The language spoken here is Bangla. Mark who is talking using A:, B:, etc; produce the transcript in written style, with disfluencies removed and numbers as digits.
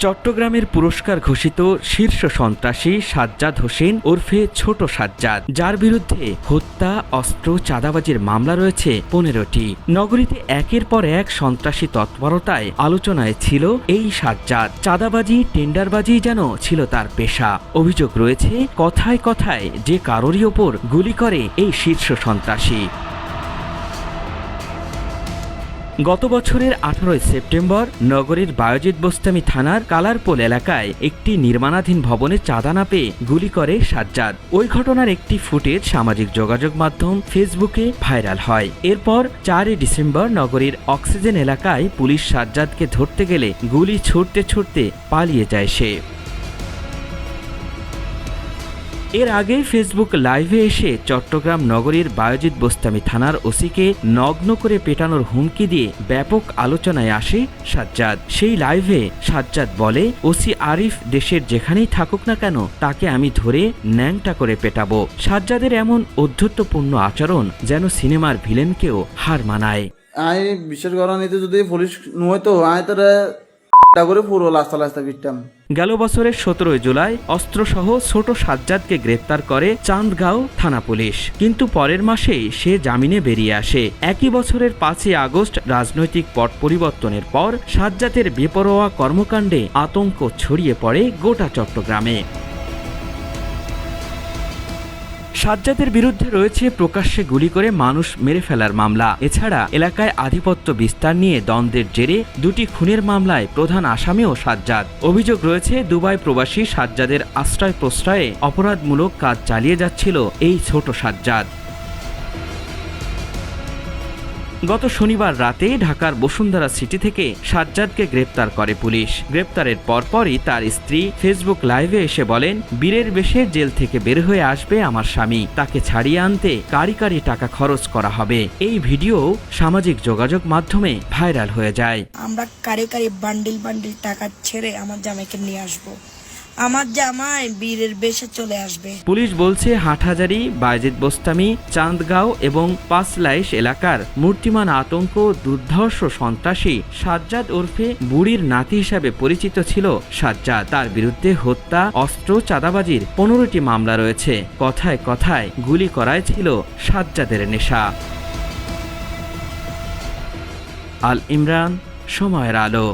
A: চট্টগ্রামের পুরস্কার ঘোষিত শীর্ষ সন্ত্রাসী সাজ্জাদ হোসেন ওরফে ছোট সাজ্জাদ, যার বিরুদ্ধে হত্যা, অস্ত্র, চাঁদাবাজির মামলা রয়েছে 15টি। নগরীতে একের পর এক সন্ত্রাসী তৎপরতায় আলোচনায় ছিল এই সাজ্জাদ। চাঁদাবাজি, টেন্ডারবাজি যেন ছিল তার পেশা। অভিযোগ রয়েছে কথায় কথায় যে কারোরই ওপর গুলি করে এই শীর্ষ সন্ত্রাসী। গত বছরের 18 সেপ্টেম্বর নগরীর বায়েজিদ বোস্তামি থানার কালারপোল এলাকায় একটি নির্মাণাধীন ভবনে চাঁদা না পেয়ে গুলি করে সাজ্জাদ। ওই ঘটনার একটি ফুটেজ সামাজিক যোগাযোগ মাধ্যম ফেসবুকে ভাইরাল হয়। এরপর 4 ডিসেম্বর নগরীর অক্সিজেন এলাকায় পুলিশ সাজ্জাদকে ধরতে গেলে গুলি ছুড়তে ছুড়তে পালিয়ে যায় সে। এর আগে ফেসবুক লাইভে এসে চট্টগ্রাম নগরীর বায়েজিদ বোস্তামি থানার ওসিকে নগ্ন করে পেটানোর হুমকি দিয়ে ব্যাপক আলোচনায় আসে সাজ্জাদ। সেই লাইভে সাজ্জাদ বলে, ওসি আরিফ দেশের যেখানেই থাকুক না কেন তাকে আমি ধরে ন্যাংটা করে পেটাবো। সাজ্জাদের এমন অধ্যত্বপূর্ণ আচরণ যেন সিনেমার ভিলেনকেও হার মানায়।
B: আই বিশেষ কারণে যদি পুলিশ নয়তো আয় তারা করে পুরো লাস্তা লাস্তা পিটতাম।
A: গেল বছরের 17 জুলাই অস্ত্রসহ ছোট সাজ্জাদকে গ্রেপ্তার করে চান্দগাঁও থানা পুলিশ, কিন্তু পরের মাসেই সে জামিনে বেরিয়ে আসে। একই বছরের 5 আগস্ট রাজনৈতিক পট পরিবর্তনের পর সাজ্জাদের বেপরোয়া কর্মকাণ্ডে আতঙ্ক ছড়িয়ে পড়ে গোটা চট্টগ্রামে। সাজ্জাদের বিরুদ্ধে রয়েছে প্রকাশ্যে গুলি করে মানুষ মেরে ফেলার মামলা। এছাড়া এলাকায় আধিপত্য বিস্তার নিয়ে দ্বন্দ্বের জেরে 2টি খুনের মামলায় প্রধান আসামিও সাজ্জাদ। অভিযোগ রয়েছে দুবাই প্রবাসী সাজ্জাদের আশ্রয় প্রশ্রয়ে অপরাধমূলক কাজ চালিয়ে যাচ্ছিল এই ছোট সাজ্জাদ। গত শনিবার রাতে ঢাকার বসুন্ধরা সিটি থেকে সাজ্জাদকে গ্রেপ্তার করে পুলিশ। গ্রেপ্তারের পরপরই তার স্ত্রী ফেসবুক লাইভে এসে বলেন, বীরের বেশে জেল থেকে বের হয়ে আসবে আমার স্বামী, তাকে ছাড়িয়ে আনতে কারি কারি টাকা খরচ করা হবে। এই ভিডিও সামাজিক যোগাযোগ মাধ্যমে ভাইরাল হয়ে যায়।
C: আমরা কারি কারি বান্ডিল বান্ডিল টাকা ছেড়ে আমার জামাইকে নিয়ে আসবো, আমার জামাই বীরের বেশে চলে আসবে। পুলিশ
A: বলছে হাটহাজারী, বায়েজিদ বোস্তামি, চান্দগাঁও এবং পাঁচলাইশ এলাকার মূর্তিমান আতঙ্ক দুর্ধর্ষ সন্ত্রাসী সাজ্জাদ ওরফে বুড়ির নাতি হিসাবে পরিচিত ছিল সাজ্জাদ। তার বিরুদ্ধে হত্যা, অস্ত্র, চাঁদাবাজির 15টি মামলা রয়েছে। কথায় কথায় গুলি করাই ছিল সাজ্জাদের নেশা। আল ইমরান, সময়ের আলো।